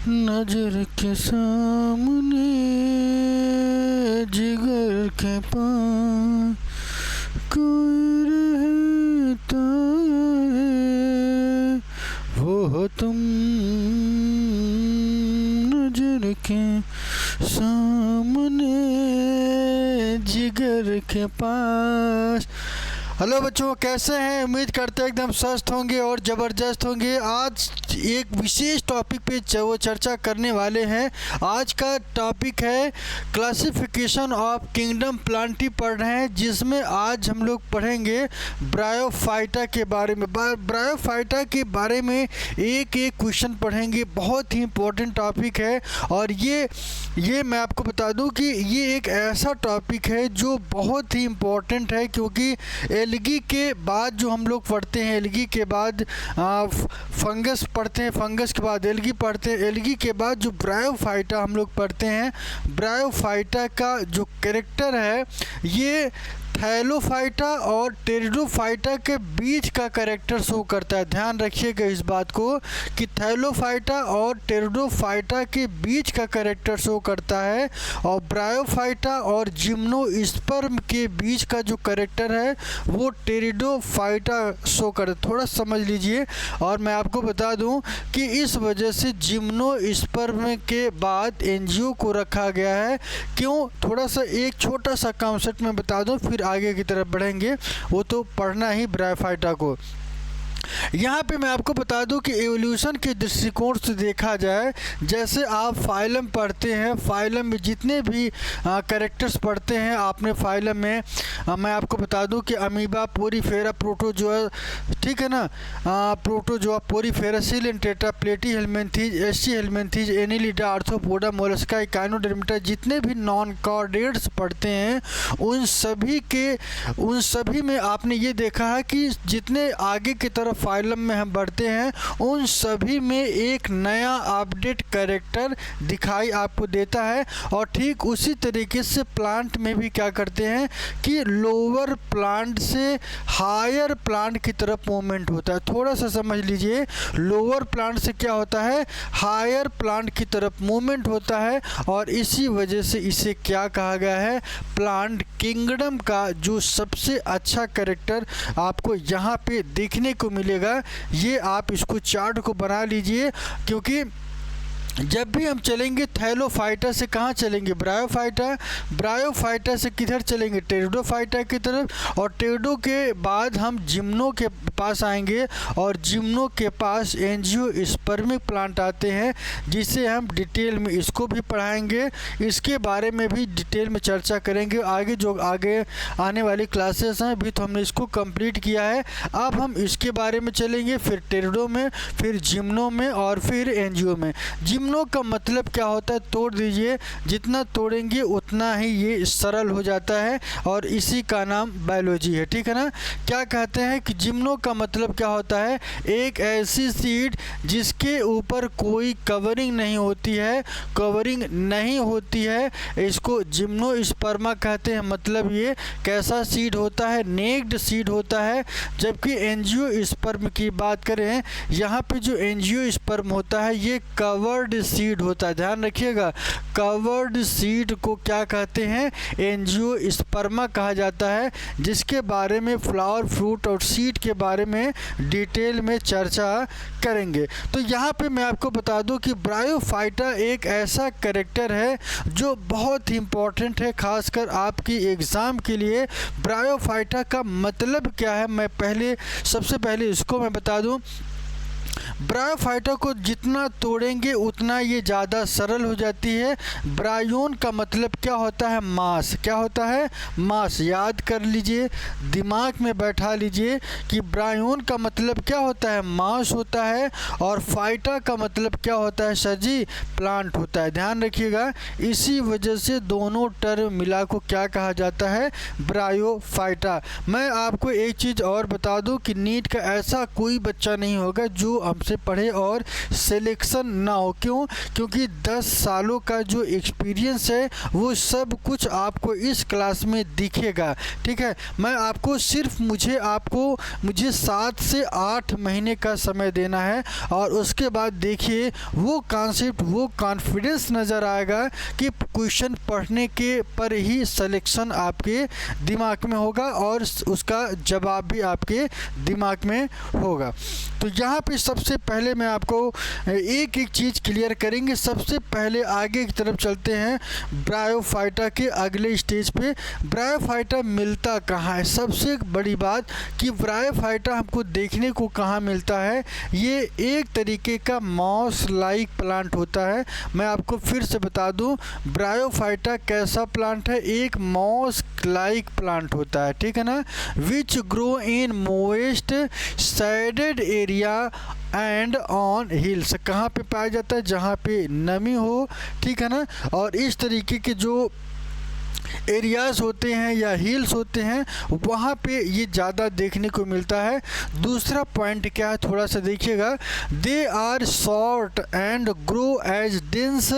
नजर के सामने जिगर के पास कोई रहता है, वो हो तुम नजर के सामने जिगर के पास। हेलो बच्चों, कैसे हैं? उम्मीद करते हैं एकदम स्वस्थ होंगे और ज़बरदस्त होंगे। आज एक विशेष टॉपिक पे वो चर्चा करने वाले हैं। आज का टॉपिक है क्लासिफिकेशन ऑफ किंगडम प्लांटी पढ़ रहे हैं, जिसमें आज हम लोग पढ़ेंगे ब्रायोफाइटा के बारे में। ब्रायोफाइटा के बारे में एक एक क्वेश्चन पढ़ेंगे। बहुत ही इम्पोर्टेंट टॉपिक है और ये मैं आपको बता दूं कि ये एक ऐसा टॉपिक है जो बहुत ही इम्पोर्टेंट है, क्योंकि एल्गी के बाद जो हम लोग पढ़ते हैं, एल्गी के बाद फंगस पढ़ते हैं, फंगस के बाद एल्गी पढ़ते हैं, एल्गी के बाद जो ब्रायोफाइटा हम लोग पढ़ते हैं। ब्रायोफाइटा का जो कैरेक्टर है ये थैलोफाइटा और टेरिडोफाइटा के बीच का कैरेक्टर शो करता है। ध्यान रखिएगा इस बात को कि थैलोफाइटा और टेरिडोफाइटा के बीच का कैरेक्टर शो करता है, और ब्रायोफाइटा और जिम्नोस्पर्म के बीच का जो कैरेक्टर है वो टेरिडोफाइटा शो करता है। थोड़ा समझ लीजिए। और मैं आपको बता दूं कि इस वजह से जिम्नोस्पर्म के बाद एंजियो को रखा गया है। क्यों? थोड़ा सा एक छोटा सा कॉन्सेप्ट में बता दूं, फिर आगे की तरफ बढ़ेंगे। वो तो पढ़ना ही ब्रायोफाइटा को। यहाँ पे मैं आपको बता दूं कि एवोल्यूशन के दृष्टिकोण से देखा जाए, जैसे आप फाइलम पढ़ते हैं, फाइलम में जितने भी कैरेक्टर्स पढ़ते हैं आपने फाइलम में, मैं आपको बता दूं कि अमीबा, पोरीफेरा, प्रोटोजोआ, ठीक है ना, प्रोटोजोआ, पोरीफेरा, सिलेंटेटा, प्लेटी हेलमिन्थीज, एस्ची हेलमिन्थीज, एनिलिडा, आर्थ्रोपोडा, मोलस्का, इकाइनोडर्मिटा, जितने भी नॉन कॉर्डेट्स पढ़ते हैं उन सभी में आपने ये देखा है कि जितने आगे की तरफ फाइलम में हम बढ़ते हैं उन सभी में एक नया अपडेट कैरेक्टर दिखाई आपको देता है। और ठीक उसी तरीके से प्लांट में भी क्या करते हैं कि लोअर प्लांट से हायर प्लांट की तरफ मूवमेंट होता है। थोड़ा सा समझ लीजिए, लोअर प्लांट से क्या होता है, हायर प्लांट की तरफ मूवमेंट होता है, और इसी वजह से इसे क्या कहा गया है, प्लांट किंगडम का जो सबसे अच्छा कैरेक्टर आपको यहाँ पे देखने को मिलेगा। ये आप इसको चार्ट को बना लीजिए, क्योंकि जब भी हम चलेंगे थैलोफाइटा से कहाँ चलेंगे, ब्रायोफाइटा से किधर चलेंगे, टेरिडोफाइटा की तरफ, और टेरिडो के बाद हम जिम्नो के पास आएंगे, और जिम्नो के पास एंजियोस्पर्मिक प्लांट आते हैं, जिसे हम डिटेल में इसको भी पढ़ाएंगे। इसके बारे में भी डिटेल में चर्चा करेंगे आगे, जो आगे आने वाली क्लासेस हैं। अभी तो हमने इसको कंप्लीट किया है, अब हम इसके बारे में चलेंगे, फिर टेरिडो में, फिर जिम्नो में, और फिर एंजियो में। जिम्नो का मतलब क्या होता है, तोड़ दीजिए, जितना तोड़ेंगे उतना ही ये सरल हो जाता है, और इसी का नाम बायोलॉजी है, ठीक है ना। क्या कहते हैं कि जिम्नो का मतलब क्या होता है, एक ऐसी सीड जिसके ऊपर कोई कवरिंग नहीं होती है, इसको जिम्नोस्पर्मा कहते हैं। मतलब ये कैसा सीड होता है, नेक्ड सीड होता है। जबकि एंजियोस्पर्म की बात करें, यहाँ पे जो एंजियोस्पर्म होता है ये कवर्ड सीड होता है। ध्यान रखिएगा, कवर्ड सीड को क्या कहते हैं, एंजियोस्पर्मा कहा जाता है, जिसके बारे में फ्लावर, फ्रूट और सीड के बारे में डिटेल में चर्चा करेंगे। तो यहाँ पे मैं आपको बता दूं कि ब्रायोफाइटा एक ऐसा कैरेक्टर है जो बहुत ही इम्पोर्टेंट है, खासकर आपकी एग्ज़ाम के लिए। ब्रायोफाइटा का मतलब क्या है, मैं सबसे पहले इसको मैं बता दूं। ब्रायोफाइटा को जितना तोड़ेंगे उतना ये ज़्यादा सरल हो जाती है। ब्रायोन का मतलब क्या होता है, मास। क्या होता है, मास। याद कर लीजिए, दिमाग में बैठा लीजिए कि ब्रायोन का मतलब क्या होता है, मास होता है, और फाइटा का मतलब क्या होता है सर जी, प्लांट होता है। ध्यान रखिएगा, इसी वजह से दोनों टर्म मिला को क्या कहा जाता है, ब्रायोफाइटा। मैं आपको एक चीज़ और बता दूं कि नीट का ऐसा कोई बच्चा नहीं होगा जो हमसे से पढ़े और सिलेक्शन ना हो। क्यों? क्योंकि 10 सालों का जो एक्सपीरियंस है वो सब कुछ आपको इस क्लास में दिखेगा। ठीक है, मैं आपको सिर्फ मुझे 7 से 8 महीने का समय देना है और उसके बाद देखिए वो कॉन्सेप्ट, वो कॉन्फिडेंस नज़र आएगा कि क्वेश्चन पढ़ने के पर ही सिलेक्शन आपके दिमाग में होगा और उसका जवाब भी आपके दिमाग में होगा। तो यहाँ पे सबसे पहले मैं आपको एक एक चीज़ क्लियर करेंगे। सबसे पहले आगे की तरफ चलते हैं ब्रायोफाइटा के अगले स्टेज पे। ब्रायोफाइटा मिलता कहाँ है? सबसे बड़ी बात कि ब्रायोफाइटा हमको देखने को कहाँ मिलता है। ये एक तरीके का मॉस लाइक प्लांट होता है। मैं आपको फिर से बता दूं, ब्रायोफाइटा कैसा प्लांट है? एक मॉस लाइक प्लांट होता है। ठीक है ना? Which grow in moist shaded area and on hills. कहाँ पे पाया जाता है? जहाँ पे नमी हो। ठीक है ना? और इस तरीके के जो एरियाज़ होते हैं या हिल्स होते हैं वहाँ पे ये ज़्यादा देखने को मिलता है। दूसरा पॉइंट क्या है, थोड़ा सा देखिएगा। They are short and grow as dense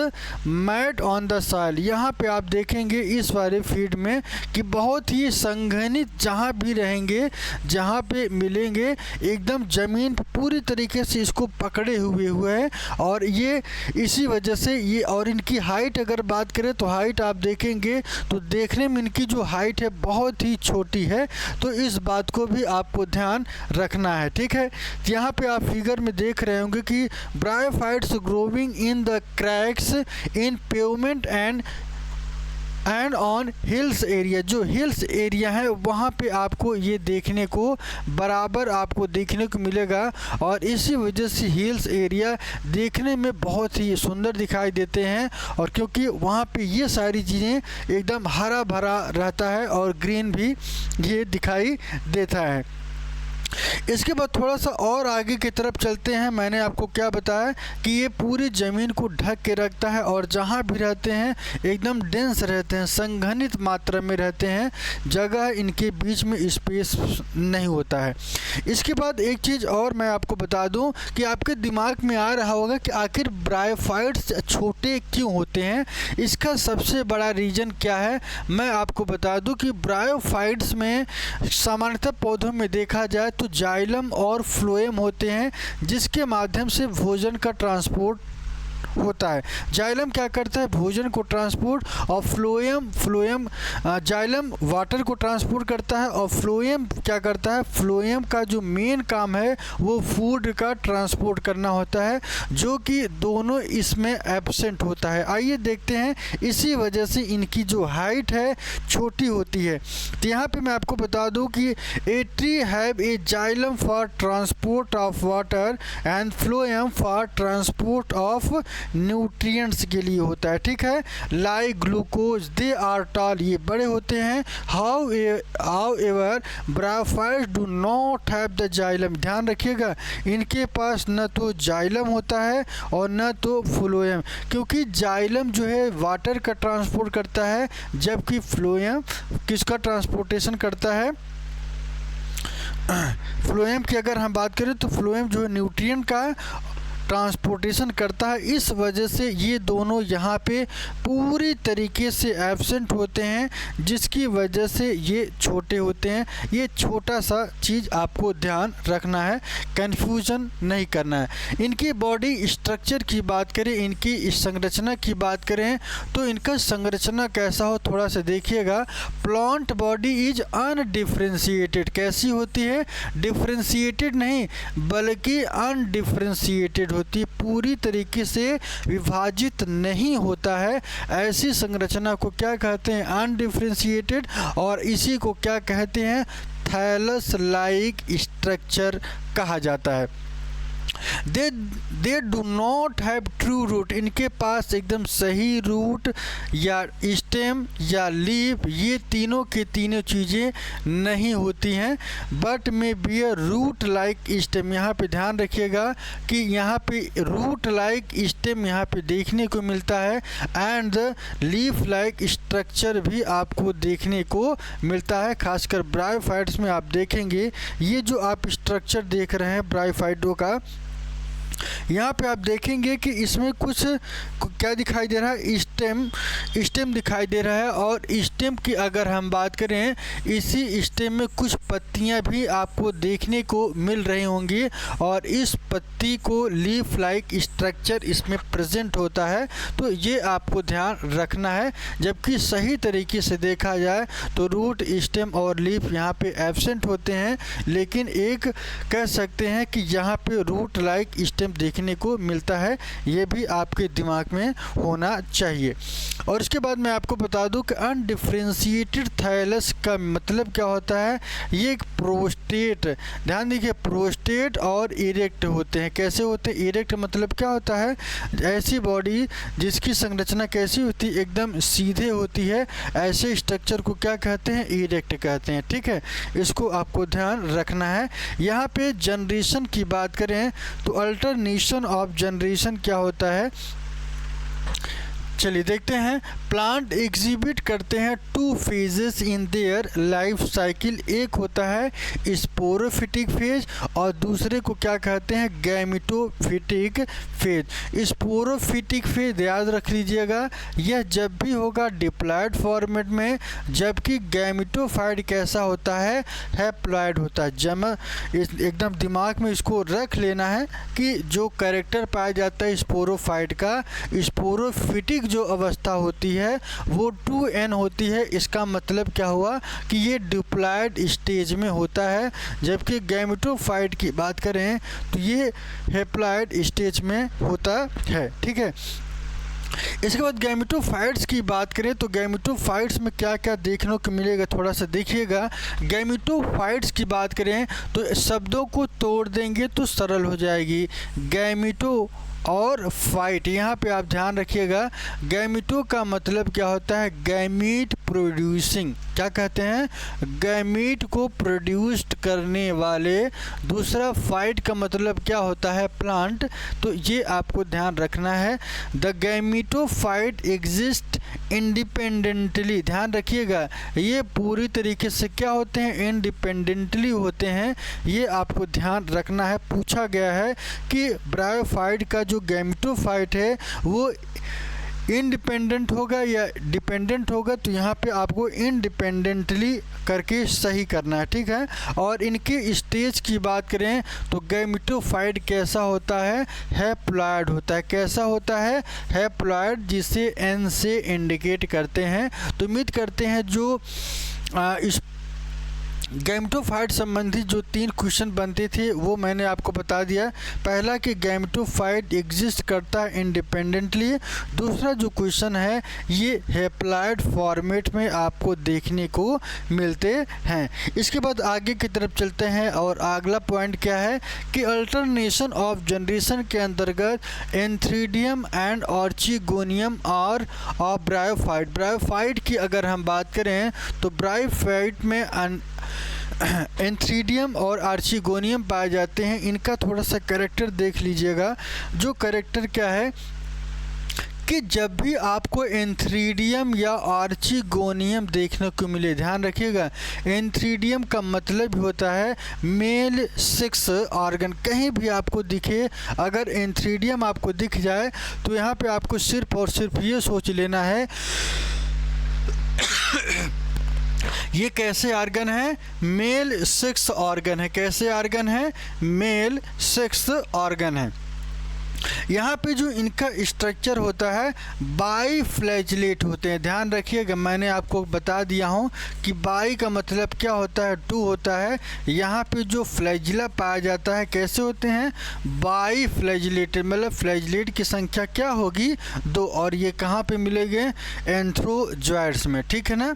mat on the soil. यहाँ पे आप देखेंगे इस वाले फीड में कि बहुत ही संघनित जहाँ भी रहेंगे, जहाँ पे मिलेंगे, एकदम ज़मीन पूरी तरीके से इसको पकड़े हुए हैं। और ये इसी वजह से ये, और इनकी हाइट अगर बात करें तो हाइट आप देखेंगे तो देखने में इनकी जो हाइट है बहुत ही छोटी है। तो इस बात को भी आपको ध्यान रखना है। ठीक है, यहाँ पे आप फिगर में देख रहे होंगे कि bryophytes growing in the cracks in pavement and on hills area. जो हिल्स एरिया है वहाँ पे आपको ये देखने को बराबर आपको देखने को मिलेगा। और इसी वजह से हिल्स एरिया देखने में बहुत ही सुंदर दिखाई देते हैं, और क्योंकि वहाँ पे ये सारी चीज़ें एकदम हरा भरा रहता है और ग्रीन भी ये दिखाई देता है। इसके बाद थोड़ा सा और आगे की तरफ चलते हैं। मैंने आपको क्या बताया कि ये पूरी ज़मीन को ढक के रखता है और जहाँ भी रहते हैं एकदम डेंस रहते हैं, संघनित मात्रा में रहते हैं, जगह इनके बीच में स्पेस नहीं होता है। इसके बाद एक चीज़ और मैं आपको बता दूं कि आपके दिमाग में आ रहा होगा कि आखिर ब्रायोफाइट्स छोटे क्यों होते हैं। इसका सबसे बड़ा रीज़न क्या है, मैं आपको बता दूं कि ब्रायोफाइट्स में सामान्यतः पौधों में देखा जाए तो जाइलम और फ्लोएम होते हैं, जिसके माध्यम से भोजन का ट्रांसपोर्ट होता है। जाइलम क्या करता है? भोजन को ट्रांसपोर्ट, और फ्लोएम जाइलम वाटर को ट्रांसपोर्ट करता है, और फ्लोएम क्या करता है? फ्लोएम का जो मेन काम है वो फूड का ट्रांसपोर्ट करना होता है, जो कि दोनों इसमें एब्सेंट होता है। आइए देखते हैं, इसी वजह से इनकी जो हाइट है छोटी होती है। तो यहाँ पे मैं आपको बता दूँ कि a tree have a xylem for transport of water and phloem for transport of nutrients के लिए होता है। ठीक है, like glucose, they are tall, ये बड़े होते हैं। However bryophytes do not have the xylem. ध्यान रखिएगा, इनके पास न तो जाइलम होता है और न तो फ्लोएम, क्योंकि जाइलम जो है वाटर का ट्रांसपोर्ट करता है, जबकि फ्लोएम किसका ट्रांसपोर्टेशन करता है? फ्लोएम की अगर हम बात करें तो फ्लोएम जो है न्यूट्रिएंट का ट्रांसपोर्टेशन करता है। इस वजह से ये दोनों यहाँ पे पूरी तरीके से एब्सेंट होते हैं, जिसकी वजह से ये छोटे होते हैं। ये छोटा सा चीज़ आपको ध्यान रखना है, कंफ्यूजन नहीं करना है। इनकी बॉडी स्ट्रक्चर की बात करें, इनकी संरचना की बात करें तो इनका संरचना कैसा हो थोड़ा सा देखिएगा। Plant body is undifferentiated. कैसी होती है? डिफ्रेंशिएटेड नहीं बल्कि अनडिफ्रेंशिएटेड होती, पूरी तरीके से विभाजित नहीं होता है। ऐसी संरचना को क्या कहते हैं? अनडिफरेंशिएटेड। और इसी को क्या कहते हैं? थैलस लाइक स्ट्रक्चर कहा जाता है। They do not have true root. इनके पास एकदम सही रूट या स्टेम या लीफ, ये तीनों की तीनों चीज़ें नहीं होती हैं। बट में बी ए रूट लाइक स्टेम। यहाँ पे ध्यान रखिएगा कि यहाँ पे रूट लाइक स्टेम यहाँ पे देखने को मिलता है, एंड लीफ लाइक स्ट्रक्चर भी आपको देखने को मिलता है। खासकर ब्रायोफाइट्स में आप देखेंगे, ये जो आप स्ट्रक्चर देख रहे हैं ब्रायोफाइटों का, यहाँ पे आप देखेंगे कि इसमें कुछ क्या दिखाई दे रहा है, स्टेम दिखाई दे रहा है। और स्टेम की अगर हम बात करें, इसी स्टेम में कुछ पत्तियाँ भी आपको देखने को मिल रही होंगी और इस पत्ती को लीफ लाइक स्ट्रक्चर इसमें प्रेजेंट होता है। तो ये आपको ध्यान रखना है। जबकि सही तरीके से देखा जाए तो रूट, स्टेम और लीफ यहाँ पे एब्सेंट होते हैं, लेकिन एक कह सकते हैं कि यहाँ पे रूट लाइक स्टेम देखने को मिलता है। ये भी आपके दिमाग में होना चाहिए। और इसके बाद मैं आपको बता दूं कि अनडिफरेंशिएटेड थायलस का मतलब क्या होता है। ये एक प्रोस्टेट, ध्यान दीजिए, प्रोस्टेट और इरेक्ट होते हैं। कैसे होते हैं? इरेक्ट मतलब क्या होता है, ऐसी बॉडी जिसकी संरचना कैसी होती है, एकदम सीधे होती है, ऐसे स्ट्रक्चर को क्या कहते हैं, इरेक्ट कहते हैं। ठीक है, इसको आपको ध्यान रखना है। यहाँ पे जनरेशन की बात करें तो अल्टरनेशन ऑफ जनरेशन क्या होता है, चलिए देखते हैं। प्लांट एग्जिबिट करते हैं 2 phases in their life cycle. एक होता है स्पोरोफिटिक फेज और दूसरे को क्या कहते हैं, गैमेटोफिटिक फेज। स्पोरोफिटिक फेज याद रख लीजिएगा, यह जब भी होगा डिप्लॉयड फॉर्मेट में, जबकि गैमेटोफाइट कैसा होता है, हैप्लॉयड होता है। एकदम दिमाग में इसको रख लेना है कि जो कैरेक्टर पाया जाता है स्पोरोफाइट का, स्पोरोफिटिक जो अवस्था होती है वो 2n होती है। इसका मतलब क्या हुआ कि ये डिप्लॉयड स्टेज में होता है, जबकि गैमेटोफाइट की बात करें तो ये हैप्लॉयड स्टेज में होता है। ठीक है, इसके बाद गैमेटोफाइट्स की बात करें तो गैमेटोफाइट्स में क्या क्या देखने को मिलेगा, थोड़ा सा देखिएगा। गैमेटोफाइट्स की बात करें तो शब्दों को तोड़ देंगे तो सरल हो जाएगी। गैमेटो और फाइट, यहाँ पे आप ध्यान रखिएगा। गैमेटो का मतलब क्या होता है, गैमीट प्रोड्यूसिंग, क्या कहते हैं, गैमीट को प्रोड्यूस्ड करने वाले। दूसरा फाइट का मतलब क्या होता है, प्लांट। तो ये आपको ध्यान रखना है। द गैमेटोफाइट एग्जिस्ट इंडिपेंडेंटली, ध्यान रखिएगा, ये पूरी तरीके से क्या होते हैं, इंडिपेंडेंटली होते हैं। ये आपको ध्यान रखना है। पूछा गया है कि ब्रायोफाइट का जो गैमेटोफाइट है वो इंडिपेंडेंट होगा या डिपेंडेंट होगा, तो यहाँ पे आपको इंडिपेंडेंटली करके सही करना है। ठीक है, और इनके स्टेज की बात करें तो गैमेटोफाइट कैसा होता है, हैप्लॉयड होता है। कैसा होता है, हैप्लॉयड, जिसे n से इंडिकेट करते हैं। तो उम्मीद करते हैं जो इस गैमेटोफाइट संबंधी जो 3 क्वेश्चन बनते थे वो मैंने आपको बता दिया। पहला कि गैमेटोफाइट एग्जिस्ट करता है इंडिपेंडेंटली। दूसरा जो क्वेश्चन है ये हैप्लॉयड फॉर्मेट में आपको देखने को मिलते हैं। इसके बाद आगे की तरफ चलते हैं और अगला पॉइंट क्या है कि अल्टरनेशन ऑफ जनरेशन के अंतर्गत एंथ्रीडियम एंड आर्चिगोनियम और ऑफ ब्रायोफाइट। ब्रायोफाइट की अगर हम बात करें तो ब्रायोफाइट में एंथ्रीडियम और आर्चिगोनियम पाए जाते हैं। इनका थोड़ा सा कैरेक्टर देख लीजिएगा। जो कैरेक्टर क्या है कि जब भी आपको एंथ्रीडियम या आर्चिगोनियम देखने को मिले, ध्यान रखिएगा, एंथ्रीडियम का मतलब होता है मेल सेक्स ऑर्गन। कहीं भी आपको दिखे, अगर एंथ्रीडियम आपको दिख जाए तो यहाँ पे आपको सिर्फ और सिर्फ ये सोच लेना है ये कैसे ऑर्गन है, मेल सेक्स ऑर्गन है। कैसे ऑर्गन है, मेल सेक्स ऑर्गन है। यहाँ पे जो इनका स्ट्रक्चर होता है बाई फ्लैजलेट होते हैं। ध्यान रखिएगा, मैंने आपको बता दिया हूँ कि बाई का मतलब क्या होता है, 2 होता है। यहाँ पे जो फ्लैजला पाया जाता है कैसे होते हैं, बाई फ्लैजलेटेड, मतलब फ्लैजलेट की संख्या क्या होगी, 2। और ये कहाँ पे मिलेंगे, एंथ्रोजॉइड्स में। ठीक है ना।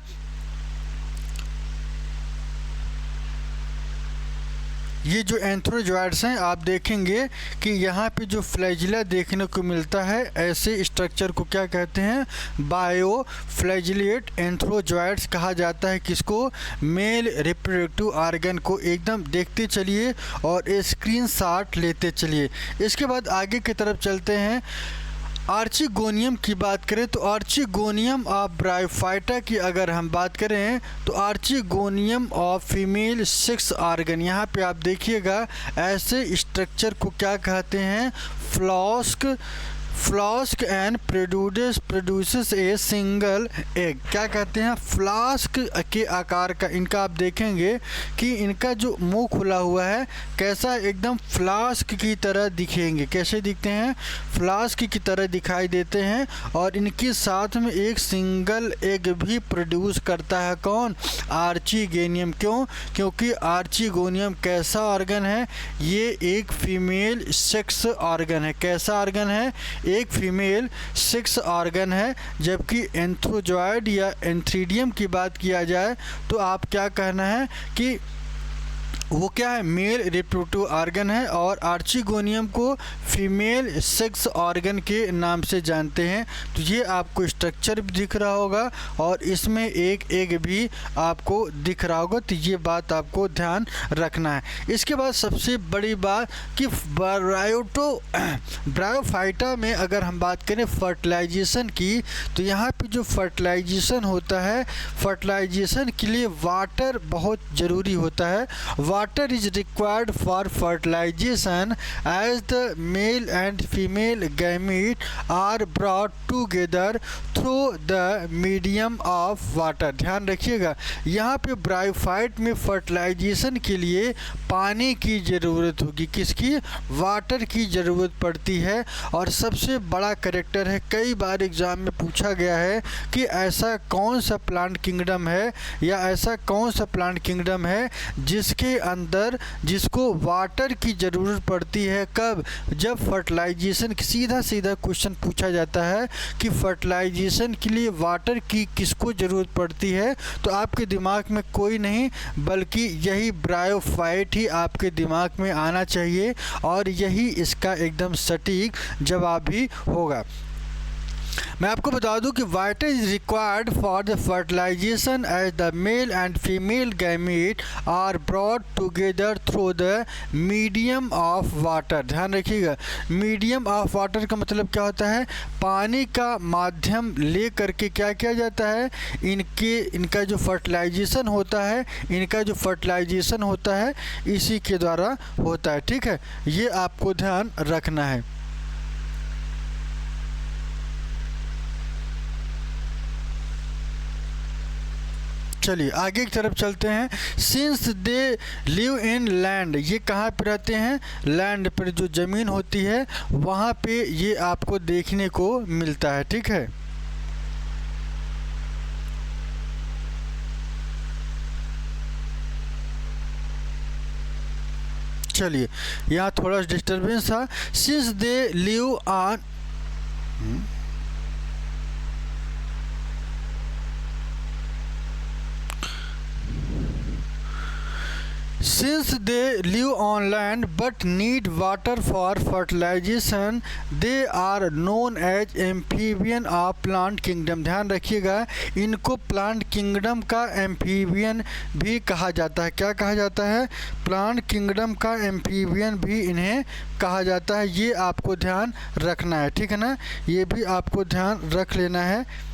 ये जो एंथ्रोजॉइड्स हैं आप देखेंगे कि यहाँ पे जो फ्लैजिला देखने को मिलता है, ऐसे स्ट्रक्चर को क्या कहते हैं, बायो फ्लैजिलेट एंथ्रोजॉइड्स कहा जाता है। किसको, मेल रिप्रोडक्टिव ऑर्गन को। एकदम देखते चलिए और स्क्रीनशॉट लेते चलिए। इसके बाद आगे की तरफ चलते हैं। आर्चिगोनियम की बात करें तो आर्चिगोनियम ऑफ ब्रायोफाइटा की अगर हम बात करें तो आर्चिगोनियम ऑफ फीमेल 6 ऑर्गन, यहाँ पे आप देखिएगा ऐसे स्ट्रक्चर को क्या कहते हैं, flask and produces a single egg. क्या कहते हैं, फ्लास्क के आकार का इनका आप देखेंगे कि इनका जो मुंह खुला हुआ है कैसा एकदम फ्लास्क की तरह दिखेंगे। कैसे दिखते हैं, फ्लास्क की तरह दिखाई देते हैं। और इनके साथ में एक सिंगल एग भी प्रोड्यूस करता है कौन, आर्चिगोनियम। क्यों, क्योंकि आर्चिगोनियम कैसा ऑर्गन है, ये एक फीमेल सेक्स ऑर्गन है। कैसा ऑर्गन है, एक फीमेल सेक्स ऑर्गन है। जबकि एंथ्रोजॉयड या एंथ्रीडियम की बात किया जाए तो आप क्या कहना है कि वो क्या है, मेल रिप्रोडक्टिव ऑर्गन है। और आर्चिगोनियम को फीमेल सेक्स ऑर्गन के नाम से जानते हैं। तो ये आपको स्ट्रक्चर भी दिख रहा होगा और इसमें एक एग भी आपको दिख रहा होगा। तो ये बात आपको ध्यान रखना है। इसके बाद सबसे बड़ी बात कि ब्रायोफाइटा में अगर हम बात करें फर्टिलाइजेशन की, तो यहाँ पे जो फर्टिलाइजेशन होता है, फर्टिलाइजेशन के लिए वाटर बहुत ज़रूरी होता है। Water is required for fertilization as the male and female gamete are brought together through the medium of water। ध्यान रखिएगा, यहाँ पे ब्रायोफाइट में फर्टिलाइजेशन के लिए पानी की ज़रूरत होगी। किसकी, वाटर की ज़रूरत पड़ती है। और सबसे बड़ा करेक्टर है, कई बार एग्ज़ाम में पूछा गया है कि ऐसा कौन सा प्लांट किंगडम है या ऐसा कौन सा प्लांट किंगडम है जिसके अंदर जिसको वाटर की ज़रूरत पड़ती है। कब, जब फर्टिलाइजेशन, सीधा क्वेश्चन पूछा जाता है कि फर्टिलाइजेशन के लिए वाटर की किसको ज़रूरत पड़ती है, तो आपके दिमाग में कोई नहीं बल्कि यही ब्रायोफाइट ही आपके दिमाग में आना चाहिए और यही इसका एकदम सटीक जवाब भी होगा। मैं आपको बता दूं कि water is required for the fertilization as the male and female gamete are brought together through the medium of water. ध्यान रखिएगा, मीडियम ऑफ वाटर का मतलब क्या होता है, पानी का माध्यम ले करके क्या किया जाता है, इनका जो फर्टिलाइजेशन होता है इसी के द्वारा होता है। ठीक है, ये आपको ध्यान रखना है। चलिए आगे की तरफ चलते हैं। Since they live in land, ये कहाँ पे रहते हैं, लैंड पर, जो ज़मीन होती है वहाँ पे ये आपको देखने को मिलता है। ठीक है, चलिए यहाँ थोड़ा डिस्टर्बेंस था। Since they live on Since they live on land but need water for fertilization, they are known as amphibian of plant kingdom। ध्यान रखिएगा, इनको प्लांट किंगडम का एम्फीबियन भी कहा जाता है। क्या कहा जाता है, प्लांट किंगडम का एम्फीबियन भी इन्हें कहा जाता है। ये आपको ध्यान रखना है, ठीक है ना, ये भी आपको ध्यान रख लेना है।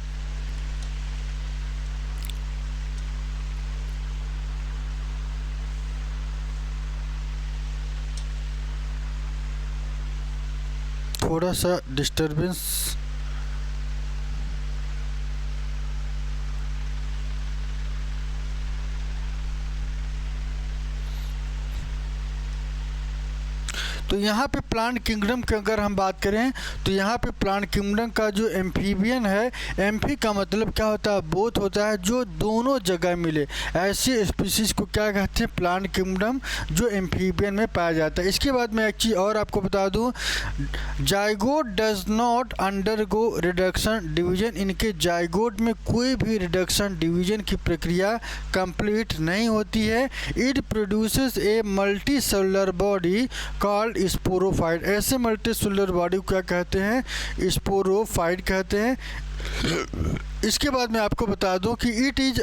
थोड़ा सा डिस्टरबेंस तो यहाँ पे प्लांट किंगडम की अगर हम बात करें तो यहाँ पे प्लांट किंगडम का जो एम्फीबियन है, एम्फी का मतलब क्या होता है, बोथ होता है, जो दोनों जगह मिले, ऐसे स्पीसीज को क्या कहते हैं, प्लांट किंगडम, जो एम्फीबियन में पाया जाता है। इसके बाद मैं एक चीज़ और आपको बता दूँ, zygote does not undergo reduction division. इनके जाइगोट में कोई भी रिडक्शन डिवीजन की प्रक्रिया कंप्लीट नहीं होती है। It produces a multi cellular body called sporophyte. ऐसे मल्टी सेलुलर बॉडी को क्या कहते हैं, स्पोरोफाइट कहते हैं। इसके बाद मैं आपको बता दूं कि इट इज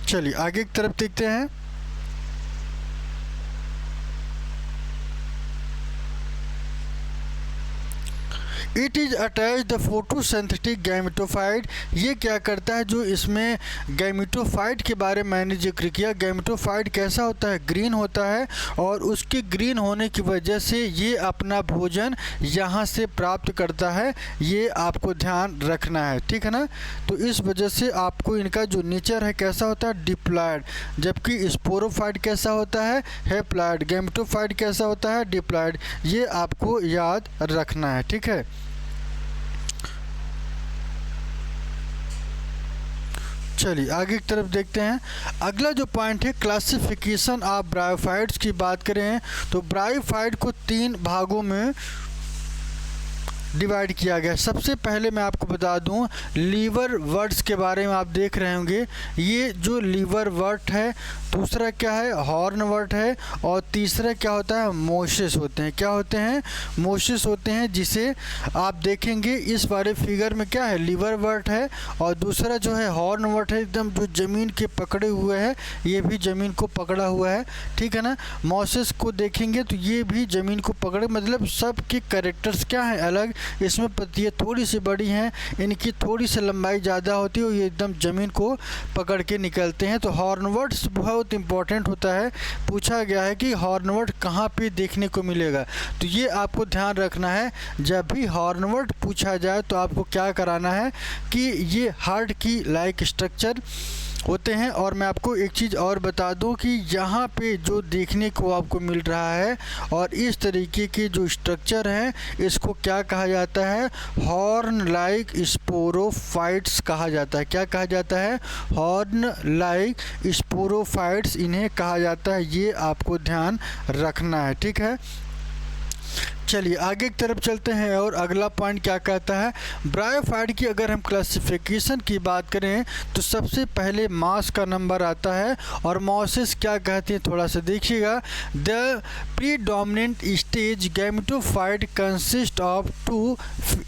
चलिए आगे की तरफ देखते हैं। It is attach the photosynthetic gametophyte. ये क्या करता है, जो इसमें गैमेटोफाइट के बारे में मैंने जिक्र किया, गैमेटोफाइट कैसा होता है, ग्रीन होता है, और उसके ग्रीन होने की वजह से ये अपना भोजन यहाँ से प्राप्त करता है, ये आपको ध्यान रखना है, ठीक है ना। तो इस वजह से आपको इनका जो नेचर है कैसा होता है, डिप्लॉयड, जबकि स्पोरोफाइट कैसा होता है, हैप्लॉयड। गैमेटोफाइट कैसा होता है, डिप्लॉयड। ये आपको याद रखना है, ठीक है। चलिए आगे की तरफ देखते हैं। अगला जो पॉइंट है, क्लासिफिकेशन ऑफ ब्रायोफाइट्स की बात करें तो ब्रायोफाइट को 3 भागों में डिवाइड किया गया। सबसे पहले मैं आपको बता दूं, लीवर वर्ड्स के बारे में आप देख रहे होंगे। ये जो लीवर वर्ड है, दूसरा क्या है, हॉर्न वर्ड है, और तीसरा क्या होता है, मोशेस होते हैं। क्या होते हैं, मोशेस होते हैं, जिसे आप देखेंगे इस वाले फिगर में क्या है, लीवर वर्ड है, और दूसरा जो है हॉर्न वर्ड है, एकदम जो ज़मीन के पकड़े हुए है, ये भी ज़मीन को पकड़ा हुआ है, ठीक है ना। मोशेस को देखेंगे तो ये भी ज़मीन को पकड़े, मतलब सब के कैरेक्टर्स क्या हैं, अलग। इसमें पत्तियाँ थोड़ी सी बड़ी हैं, इनकी थोड़ी सी लंबाई ज़्यादा होती है, और ये एकदम ज़मीन को पकड़ के निकलते हैं। तो हॉर्नवर्ड्स बहुत इंपॉर्टेंट होता है। पूछा गया है कि हॉर्नवर्ड कहाँ पे देखने को मिलेगा, तो ये आपको ध्यान रखना है। जब भी हॉर्नवर्ड पूछा जाए तो आपको क्या कराना है कि ये हार्ट की लाइक स्ट्रक्चर होते हैं। और मैं आपको एक चीज़ और बता दूं कि यहाँ पे जो देखने को आपको मिल रहा है और इस तरीके के जो स्ट्रक्चर हैं, इसको क्या कहा जाता है, हॉर्न लाइक स्पोरोफाइट्स कहा जाता है। क्या कहा जाता है, हॉर्न लाइक स्पोरोफाइट्स इन्हें कहा जाता है। ये आपको ध्यान रखना है, ठीक है। चलिए आगे की तरफ चलते हैं, और अगला पॉइंट क्या कहता है, ब्रायोफाइट की अगर हम क्लासिफिकेशन की बात करें तो सबसे पहले मास का नंबर आता है। और मॉसेस क्या कहते हैं, थोड़ा सा देखिएगा। The predominant stage gametophyte consist of 2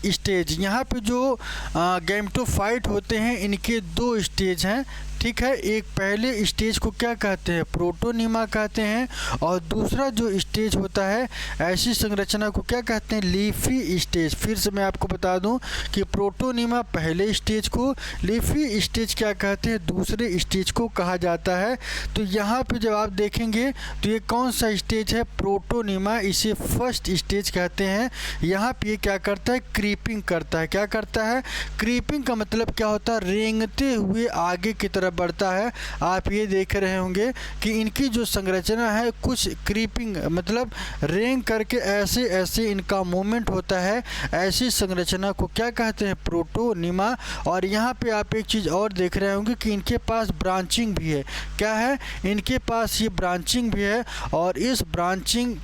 stage. यहाँ पे जो गैमेटोफाइट होते हैं, इनके 2 स्टेज हैं, ठीक है। एक पहले स्टेज को क्या कहते हैं, प्रोटोनिमा कहते हैं, और दूसरा जो स्टेज होता है ऐसी संरचना को क्या कहते हैं, लीफी स्टेज। फिर से मैं आपको बता दूं कि प्रोटोनिमा पहले स्टेज को, लीफी स्टेज क्या कहते हैं, दूसरे स्टेज को कहा जाता है। तो यहाँ पे जब आप देखेंगे तो ये कौन सा स्टेज है, प्रोटोनिमा, इसे फर्स्ट स्टेज कहते हैं। यहाँ पे ये क्या करता है, क्रीपिंग करता है। क्या करता है, क्रीपिंग का मतलब क्या होता है, रेंगते हुए आगे की तरफ बढ़ता है। आप ये देख रहे होंगे कि इनकी जो संरचना है कुछ क्रीपिंग, मतलब रेंग करके ऐसे ऐसे इनका मूवमेंट होता है। ऐसी संरचना को क्या कहते हैं, प्रोटोनिमा। और यहाँ पे आप एक चीज़ और देख रहे होंगे कि इनके पास ब्रांचिंग भी है। क्या है, इनके पास ये ब्रांचिंग भी है, और इस ब्रांचिंग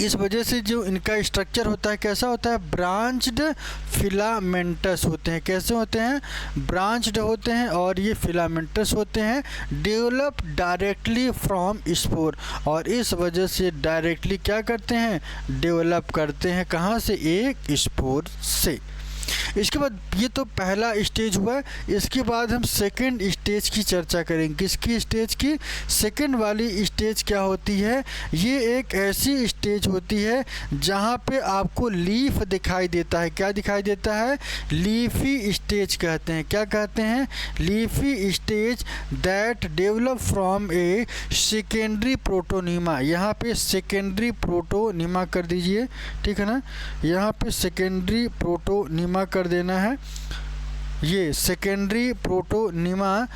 इस वजह से जो इनका स्ट्रक्चर होता है कैसा होता है, ब्रांच्ड फिलामेंटस होते हैं। कैसे होते हैं, ब्रांच्ड होते हैं, और ये फिलामेंटस होते हैं। डेवलप डायरेक्टली फ्रॉम स्पोर, और इस वजह से डायरेक्टली क्या करते हैं, डेवलप करते हैं। कहाँ से, एक स्पोर से। इसके बाद ये तो पहला स्टेज हुआ। इसके बाद हम सेकंड स्टेज की चर्चा करेंगे। किसकी स्टेज की, सेकंड वाली स्टेज क्या होती है, ये एक ऐसी स्टेज होती है जहाँ पे आपको लीफ दिखाई देता है। क्या दिखाई देता है, लीफी स्टेज कहते हैं। क्या कहते हैं, leafy stage that develop from a secondary protonema. यहाँ पे सेकेंडरी प्रोटोनिमा कर दीजिए, ठीक है ना। यहाँ पे सेकेंडरी प्रोटोनिमा कर देना है। ये secondary protonema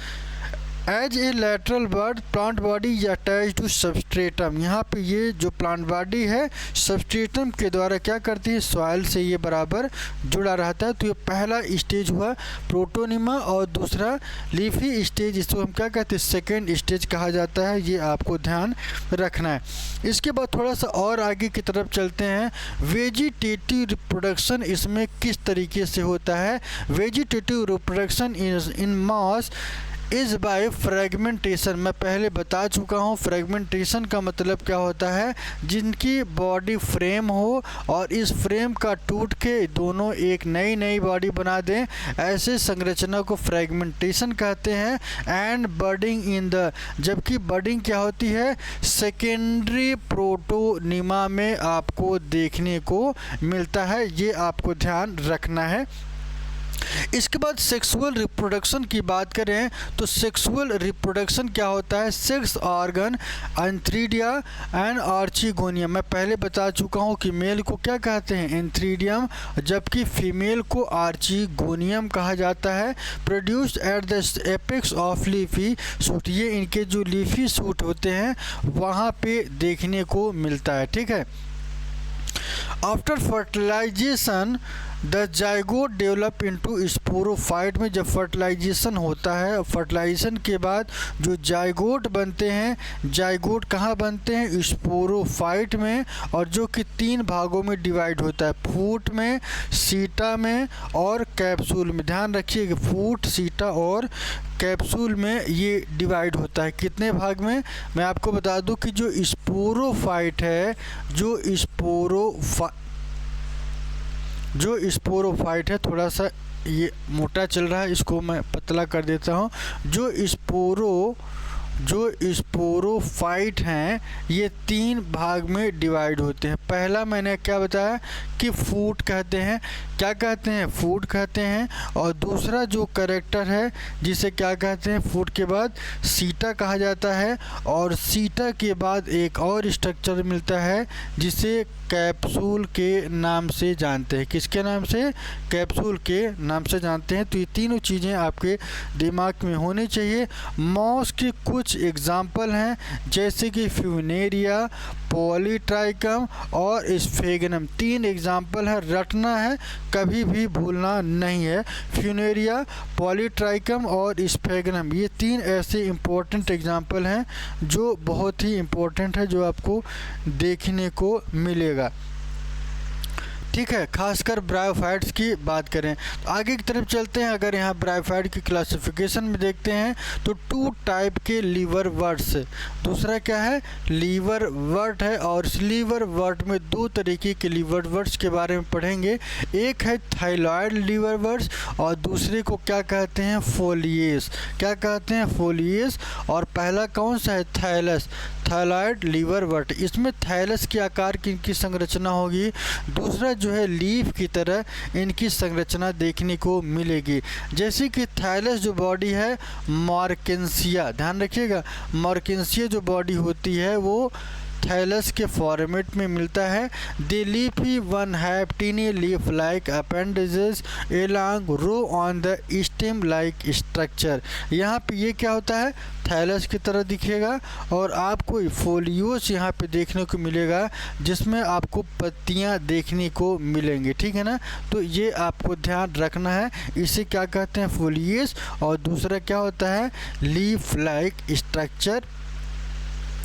as a lateral bud plant body attach to substratum. यहाँ पे ये जो प्लांट बॉडी है सबस्ट्रेटम के द्वारा क्या करती है, सॉइल से ये बराबर जुड़ा रहता है। तो ये पहला स्टेज हुआ प्रोटोनिमा, और दूसरा लीफी स्टेज, इसको हम क्या कहते हैं, सेकेंड स्टेज कहा जाता है। ये आपको ध्यान रखना है। इसके बाद थोड़ा सा और आगे की तरफ चलते हैं। वेजिटेटिव रिप्रोडक्शन इसमें किस तरीके से होता है, vegetative reproduction in mass is by fragmentation. मैं पहले बता चुका हूँ फ्रेगमेंटेशन का मतलब क्या होता है, जिनकी बॉडी फ्रेम हो और इस फ्रेम का टूट के दोनों एक नई बॉडी बना दें, ऐसे संरचना को फ्रेगमेंटेशन कहते हैं। एंड बडिंग इन द, जबकि बडिंग क्या होती है, सेकेंडरी प्रोटोनिमा में आपको देखने को मिलता है, ये आपको ध्यान रखना है। इसके बाद सेक्सुअल रिप्रोडक्शन की बात करें तो सेक्सुअल रिप्रोडक्शन क्या होता है, sex organ antheridia and archegonium. मैं पहले बता चुका हूँ कि मेल को क्या कहते हैं, एंथ्रीडियम, जबकि फीमेल को आर्चिगोनियम कहा जाता है। Produced at the apex of leafy suit, ये इनके जो लीफी सूट होते हैं वहाँ पे देखने को मिलता है, ठीक है। After fertilization the zygote develop into sporophyte, में जब फर्टिलाइजेशन होता है, फर्टिलाइजेशन के बाद जो जाइगोट बनते हैं, जाइगोट कहाँ बनते हैं, स्पोरोफाइट में, और जो कि 3 भागों में डिवाइड होता है, फूट में, सीटा में और कैप्सूल में। ध्यान रखिएगा, फूट, सीटा और कैप्सूल में ये डिवाइड होता है। कितने भाग में, मैं आपको बता दूं कि जो स्पोरोफाइट है, जो स्पोरोफाइट है, थोड़ा सा ये मोटा चल रहा है, इसको मैं पतला कर देता हूँ। जो स्पोरोफाइट हैं ये 3 भाग में डिवाइड होते हैं। पहला मैंने क्या बताया कि फूट कहते हैं, क्या कहते हैं, फूट कहते हैं। और दूसरा जो कैरेक्टर है जिसे क्या कहते हैं, फूट के बाद सीटा कहा जाता है। और सीटा के बाद एक और स्ट्रक्चर मिलता है जिसे कैप्सूल के नाम से जानते हैं। किसके नाम से, कैप्सूल के नाम से जानते हैं। तो ये तीनों चीज़ें आपके दिमाग में होनी चाहिए। मॉस के कुछ एग्जाम्पल हैं जैसे कि फ्यूनेरिया, पॉलीट्राइकम और स्फेगनम। 3 एग्जाम्पल है, रटना है, कभी भी भूलना नहीं है। फ्यूनेरिया, पॉलीट्राइकम और स्फेगनम, ये 3 ऐसे इम्पोर्टेंट एग्जाम्पल हैं जो बहुत ही इम्पोर्टेंट है, जो आपको देखने को मिलेगा, ठीक है। खासकर ब्रायोफाइट्स की बात करें तो आगे की तरफ चलते हैं। अगर यहाँ ब्रायोफाइट की क्लासिफिकेशन में देखते हैं तो 2 टाइप के लीवर वर्ट्स, दूसरा क्या है, लीवर वर्ट है। और इस लीवर वर्ट में 2 तरीके के लीवर वर्ट्स के बारे में पढ़ेंगे। एक है थाइलॉइड लीवर वर्ट्स और दूसरे को क्या कहते हैं, फोलियस। क्या कहते हैं, फोलियस। और पहला कौन सा है, थाइलस, थाइलॉइड लीवर वर्ट। इसमें थाइलस के आकार की इनकी संरचना होगी। दूसरा जो है लीफ की तरह इनकी संरचना देखने को मिलेगी। जैसे कि थाइलस जो बॉडी है, मार्केंसिया, ध्यान रखिएगा, मार्केंसिया जो बॉडी होती है वो थाइलस के फॉर्मेट में मिलता है। They leafy one have tiny leaf like appendages along row on the stem like structure. यहाँ पे ये क्या होता है, थाइलस की तरह दिखेगा। और आपको फोलियोस यहाँ पे देखने को मिलेगा जिसमें आपको पत्तियाँ देखने को मिलेंगी, ठीक है ना। तो ये आपको ध्यान रखना है, इसे क्या कहते हैं, फोलियस। और दूसरा क्या होता है, लीफ लाइक स्ट्रक्चर।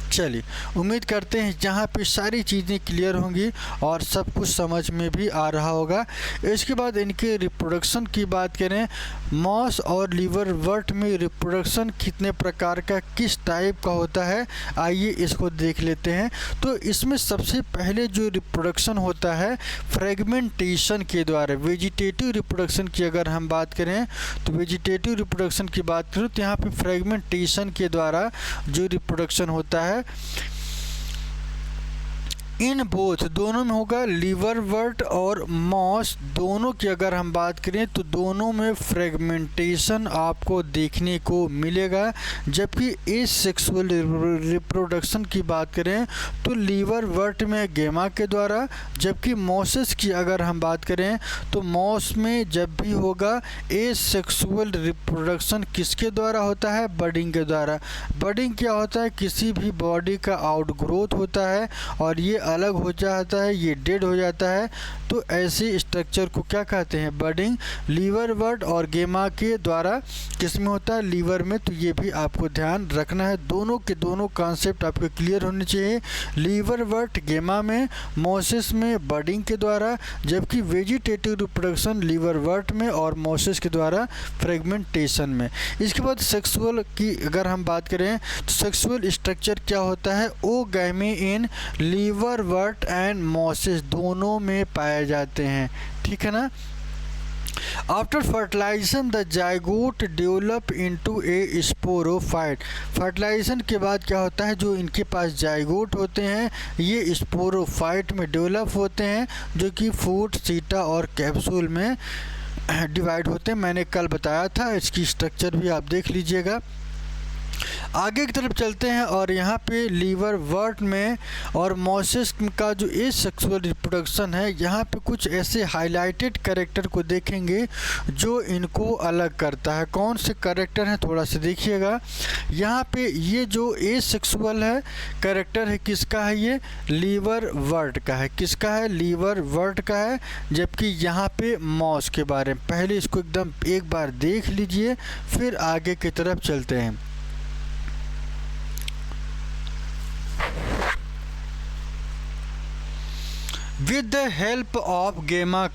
चलिए, उम्मीद करते हैं जहाँ पे सारी चीज़ें क्लियर होंगी और सब कुछ समझ में भी आ रहा होगा। इसके बाद इनके रिप्रोडक्शन की बात करें, मॉस और लीवर वर्ट में रिप्रोडक्शन कितने प्रकार का, किस टाइप का होता है, आइए इसको देख लेते हैं। तो इसमें सबसे पहले जो रिप्रोडक्शन होता है फ्रेगमेंटेशन के द्वारा, वेजिटेटिव रिप्रोडक्शन की अगर हम बात करें तो वेजिटेटिव रिप्रोडक्शन की बात करूँ तो यहाँ पे फ्रेगमेंटेशन के द्वारा जो रिप्रोडक्शन होता है इन बोथ, दोनों में होगा। लीवर वर्ट और मॉस दोनों की अगर हम बात करें तो दोनों में फ्रेगमेंटेशन आपको देखने को मिलेगा। जबकि इस सेक्सुअल रिप्रोडक्शन की बात करें तो लीवर वर्ट में गेमा के द्वारा, जबकि मॉसेस की अगर हम बात करें तो मॉस में जब भी होगा इस सेक्सुअल रिप्रोडक्शन किसके द्वारा होता है, बडिंग के द्वारा। बडिंग क्या होता है, किसी भी बॉडी का आउटग्रोथ होता है और ये अलग हो जाता है, ये डेड हो जाता है, तो ऐसे स्ट्रक्चर को क्या कहते हैं, बडिंग। लीवरवर्ट और गेमा के द्वारा किस में होता है, लीवर में। तो ये भी आपको ध्यान रखना है, दोनों के दोनों कॉन्सेप्ट आपको क्लियर होने चाहिए। लीवरवर्ट गेमा में, मोसिस में बडिंग के द्वारा, जबकि वेजिटेटिव रिप्रोडक्शन लीवरवर्ट में और मोसिस के द्वारा फ्रेगमेंटेशन में। इसके बाद सेक्सुअल की अगर हम बात करें तो सेक्सुअल स्ट्रक्चर क्या होता है, ओगैमी इन लीवरवर्ट एंड मोसिस दोनों में पाए जाते हैं, ठीक है ना। After fertilization the zygote develop into a sporophyte. Fertilization के बाद क्या होता है, जो इनके पास जाइगोट होते हैं ये स्पोरोफाइट में डेवलप होते हैं, जो कि फूट, सीटा और कैप्सूल में डिवाइड होते हैं। मैंने कल बताया था, इसकी स्ट्रक्चर भी आप देख लीजिएगा। आगे की तरफ चलते हैं और यहाँ पे लीवरवर्ट में और मोसिस का जो ए सेक्सुअल रिप्रोडक्शन है, यहाँ पे कुछ ऐसे हाईलाइटेड कैरेक्टर को देखेंगे जो इनको अलग करता है। कौन से कैरेक्टर हैं थोड़ा सा देखिएगा। यहाँ पे ये जो ए सेक्सुअल है कैरेक्टर है, किसका है, ये लीवरवर्ट का है। किसका है, लीवरवर्ट का है। जबकि यहाँ पे मॉस के बारे में पहले इसको एकदम एक बार देख लीजिए, फिर आगे की तरफ चलते हैं। With the help of gamma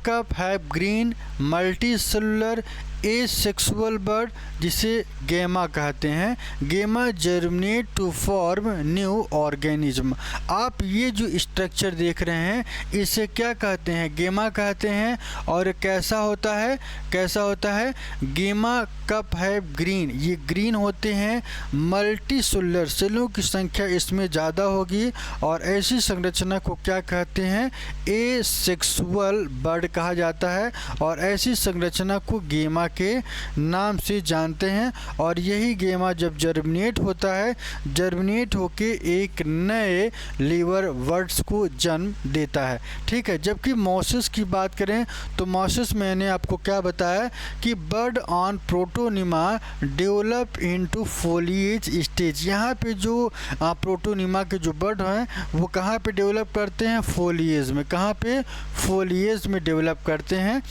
cup have green multicellular asexual bud जिसे गेमा कहते हैं। Gemma germinate to form new organism. आप ये जो स्ट्रक्चर देख रहे हैं इसे क्या कहते हैं, गेमा कहते हैं। और कैसा होता है, कैसा होता है, गेमा कप है ग्रीन, ये ग्रीन होते हैं। मल्टी सेलुलर, सेलों की संख्या इसमें ज़्यादा होगी और ऐसी संरचना को क्या कहते हैं, एसेक्सुअल बड कहा जाता है। और ऐसी संरचना को गेमा के नाम से जानते हैं। और यही गेमा जब जर्मिनेट होता है, जर्मिनेट होके एक नए लीवर वर्ड्स को जन्म देता है, ठीक है। जबकि मोसिस की बात करें तो मोसिस मैंने आपको क्या बताया कि bird on protonema develop into foliage stage. यहाँ पे जो प्रोटोनिमा के जो बर्ड हैं वो कहाँ पे डेवलप करते हैं, फोलिएज में। कहाँ पे, फोलिएज में डेवलप करते हैं।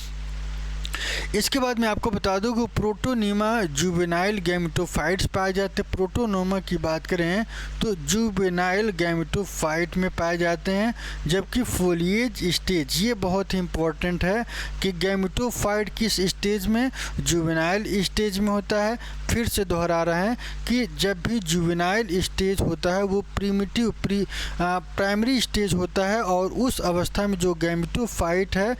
इसके बाद मैं आपको बता दूं कि प्रोटोनिमा जुवेनाइल गैमेटोफाइट्स पाए जाते हैं। प्रोटोनोमा की बात करें तो जुवेनाइल गैमेटोफाइट में पाए जाते हैं। जबकि फोलिएज स्टेज, ये बहुत ही इंपॉर्टेंट है कि गैमेटोफाइट किस स्टेज में, जुवेनाइल स्टेज में होता है। फिर से दोहरा रहे हैं कि जब भी जुवेनाइल स्टेज होता है वो प्राइमरी स्टेज होता है। और उस अवस्था में जो गैमेटोफाइट है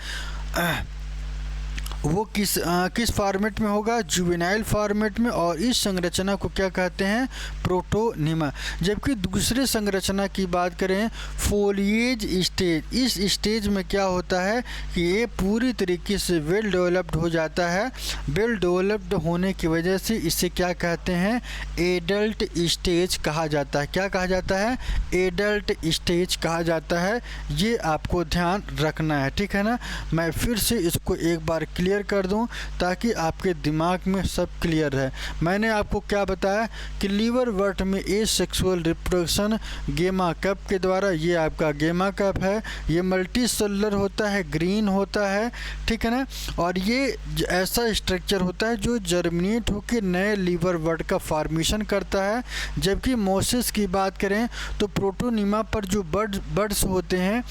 वो किस फॉर्मेट में होगा, जुवेनाइल फॉर्मेट में। और इस संरचना को क्या कहते हैं, प्रोटोनिमा। जबकि दूसरे संरचना की बात करें, फोलिएज स्टेज, इस स्टेज में क्या होता है कि ये पूरी तरीके से वेल डेवलप्ड हो जाता है। वेल डेवलप्ड होने की वजह से इसे क्या कहते हैं, एडल्ट स्टेज कहा जाता है। क्या कहा जाता है, एडल्ट स्टेज कहा जाता है। ये आपको ध्यान रखना है, ठीक है ना। मैं फिर से इसको एक बार क्लियर कर दूं ताकि आपके दिमाग में सब क्लियर है। मैंने आपको क्या बताया कि लीवरवर्ट में एसेक्सुअल रिप्रोडक्शन गेमा कप के द्वारा, ये आपका गेमा कप है, ये मल्टी सेलुलर होता है, ग्रीन होता है, ठीक है ना। और ये ऐसा स्ट्रक्चर होता है जो जर्मिनेट होकर नए लीवरवर्ट का फॉर्मेशन करता है। जबकि मोसिस की बात करें तो प्रोटोनिमा पर जो बर्ड्स होते हैं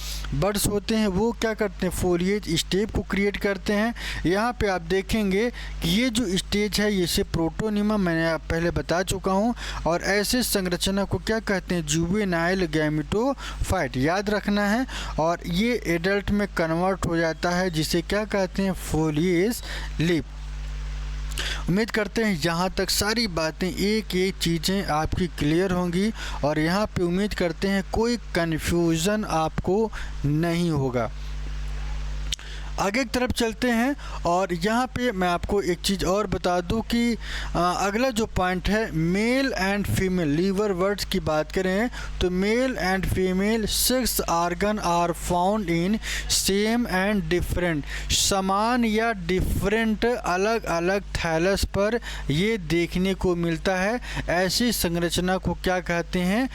वो क्या करते हैं, फोलिएज स्टेज को क्रिएट करते हैं। यहाँ पे आप देखेंगे कि ये जो स्टेज है इसे प्रोटोनिमा मैंने आप पहले बता चुका हूँ। और ऐसे संरचना को क्या कहते हैं, जुवेनाइल गैमेटोफाइट, याद रखना है। और ये एडल्ट में कन्वर्ट हो जाता है जिसे क्या कहते हैं, फोलिएज लीफ। उम्मीद करते हैं यहाँ तक सारी बातें, एक एक चीज़ें आपकी क्लियर होंगी। और यहाँ पे उम्मीद करते हैं कोई कन्फ्यूज़न आपको नहीं होगा। आगे की तरफ चलते हैं और यहाँ पे मैं आपको एक चीज़ और बता दूं कि अगला जो पॉइंट है, मेल एंड फीमेल लीवरवर्ट्स की बात करें तो male and female sex organ are found in same and different, समान या डिफरेंट अलग अलग थैलस पर ये देखने को मिलता है। ऐसी संरचना को क्या कहते हैं,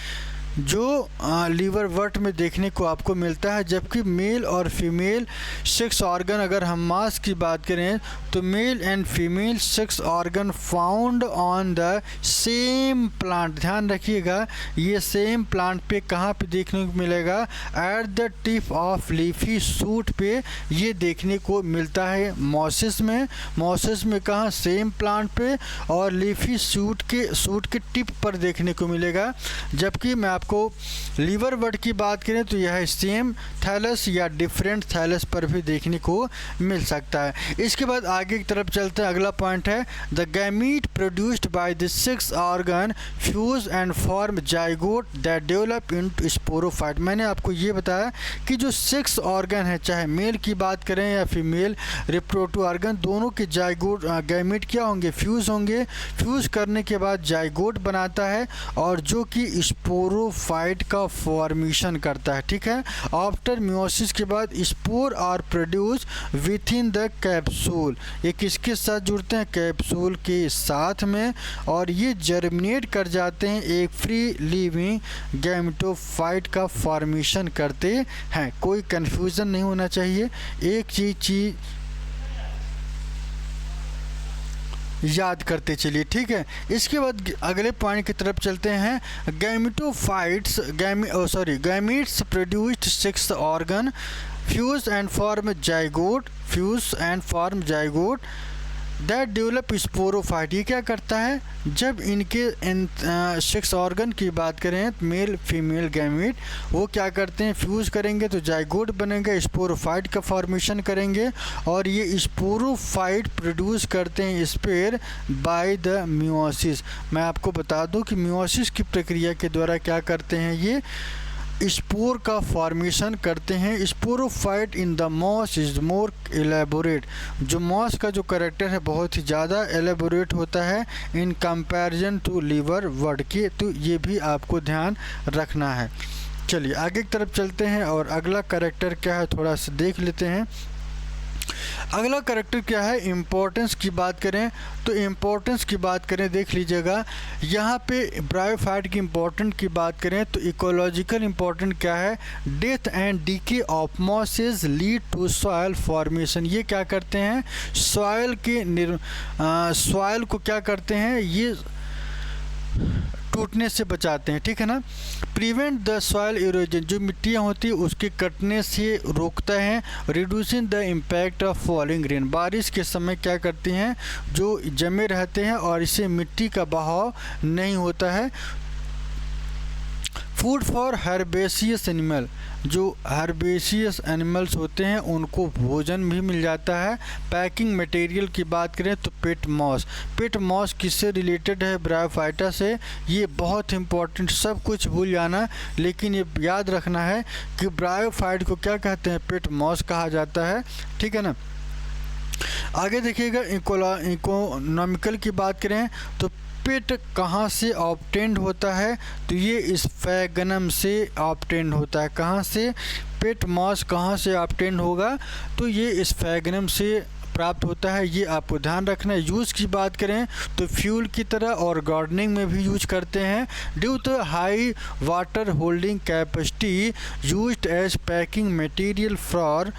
जो लीवरवर्ट में देखने को आपको मिलता है। जबकि मेल और फीमेल सेक्स ऑर्गन, अगर हम मास की बात करें तो male and female sex organ found on the same plant, ध्यान रखिएगा ये सेम प्लांट पे कहाँ पे देखने को मिलेगा, at the tip of leafy shoot पे ये देखने को मिलता है मॉसिस में। मॉसिस में कहाँ, सेम प्लांट पे और लीफी शूट के टिप पर देखने को मिलेगा। जबकि मैं आपको लीवरवर्ट की बात करें तो यह सेम थैलस या डिफरेंट थैलस पर भी देखने को मिल सकता है। इसके बाद आगे की तरफ चलते हैं। अगला पॉइंट है the gamete produced by the sex organ fuse and form zygote that develop into sporophyte. मैंने आपको ये बताया कि जो सेक्स ऑर्गन है, चाहे मेल की बात करें या फीमेल रिप्रोडक्टिव ऑर्गन, दोनों के जाइगोट गैमीट क्या होंगे, फ्यूज होंगे। फ्यूज करने के बाद जाइगोट बनाता है और जो कि स्पोरोफाइट का फॉर्मेशन करता है, ठीक है। आफ्टर मियोसिस के बाद spore are produce within the capsule, ये किसके साथ जुड़ते हैं, कैप्सूल के साथ में, और ये जर्मिनेट कर जाते हैं, एक फ्री लिविंग गैमेटोफाइट का फॉर्मेशन करते हैं। कोई कंफ्यूजन नहीं होना चाहिए, एक चीज याद करते चलिए, ठीक है। इसके बाद अगले पॉइंट की तरफ चलते हैं। Gametes produced sex organ fuse and form zygote that develop sporophyte. ये क्या करता है, जब इनके सेक्स ऑर्गन की बात करें मेल फीमेल गैमीट, वो क्या करते हैं, फ्यूज़ करेंगे तो जाइगोट बनेगा, स्पोरोफाइट का फॉर्मेशन करेंगे और ये स्पोरोफाइट प्रोड्यूस करते हैं स्पेर बाय द मियोसिस। मैं आपको बता दूं कि मियोसिस की प्रक्रिया के द्वारा क्या करते हैं, ये स्पोर का फॉर्मेशन करते हैं। Sporophyte in the moss is more elaborate, जो मॉस का जो करेक्टर है बहुत ही ज़्यादा एलेबोरेट होता है इन कंपैरिजन टू लीवरवर्ट के, तो ये भी आपको ध्यान रखना है। चलिए आगे की तरफ चलते हैं और अगला करेक्टर क्या है थोड़ा सा देख लेते हैं। अगला करेक्टर क्या है, इम्पोर्टेंस की बात करें तो इम्पोर्टेंस की बात करें देख लीजिएगा, यहाँ पे ब्रायोफाइट की इम्पोर्टेंट की बात करें तो इकोलॉजिकल इम्पोर्टेंट क्या है, death and decay of mosses lead to soil formation. ये क्या करते हैं, सॉयल को क्या करते हैं, ये टूटने से बचाते हैं, ठीक है ना। प्रिवेंट द सॉयल इरोजन, जो मिट्टियाँ होती है उसके कटने से रोकता है। Reducing the impact of falling rain, बारिश के समय क्या करती हैं, जो जमे रहते हैं और इससे मिट्टी का बहाव नहीं होता है। फूड फॉर हर्बेशियस एनिमल, जो हर्बेशियस एनिमल्स होते हैं उनको भोजन भी मिल जाता है। पैकिंग मटेरियल की बात करें तो पिट मॉस किससे रिलेटेड है, ब्रायोफाइटा से। ये बहुत इंपॉर्टेंट, सब कुछ भूल जाना लेकिन ये याद रखना है कि ब्रायोफाइट को क्या कहते हैं, पिट मॉस कहा जाता है, ठीक है ना। आगे देखिएगा इकोनॉमिकल की बात करें तो पिट कहाँ से ऑब्टेंड होता है, तो ये स्फैगनम से ऑब्टेंड होता है। कहाँ से, पिट मॉस कहाँ से ऑब्टेंड होगा, तो ये स्फैगनम से प्राप्त होता है, ये आपको ध्यान रखना है। यूज़ की बात करें तो फ्यूल की तरह और गार्डनिंग में भी यूज करते हैं। Due to high water holding capacity used as packing material for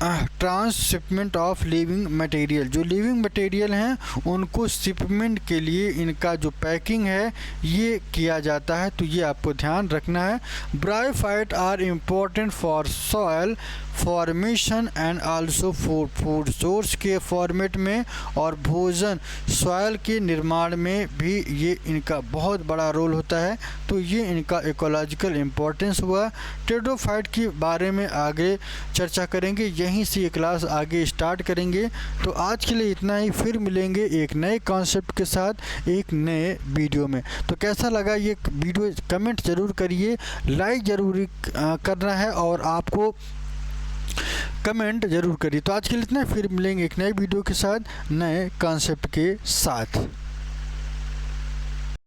transshipment of living material, जो लिविंग मटेरियल हैं उनको शिपमेंट के लिए इनका जो पैकिंग है ये किया जाता है, तो ये आपको ध्यान रखना है। Bryophyte are important for soil formation and also food source के फॉर्मेट में और भोजन सॉयल के निर्माण में भी ये इनका बहुत बड़ा रोल होता है, तो ये इनका इकोलॉजिकल इम्पोर्टेंस हुआ। टेरिडोफाइट के बारे में आगे चर्चा करेंगे, यहीं से ये क्लास आगे स्टार्ट करेंगे। तो आज के लिए इतना ही, फिर मिलेंगे एक नए कॉन्सेप्ट के साथ एक नए वीडियो में। तो कैसा लगा ये वीडियो कमेंट ज़रूर करिए, लाइक ज़रूर करना है और आपको कमेंट ज़रूर करिए। तो आज के लिए इतना, फिर मिलेंगे एक नए वीडियो के साथ नए कॉन्सेप्ट के साथ।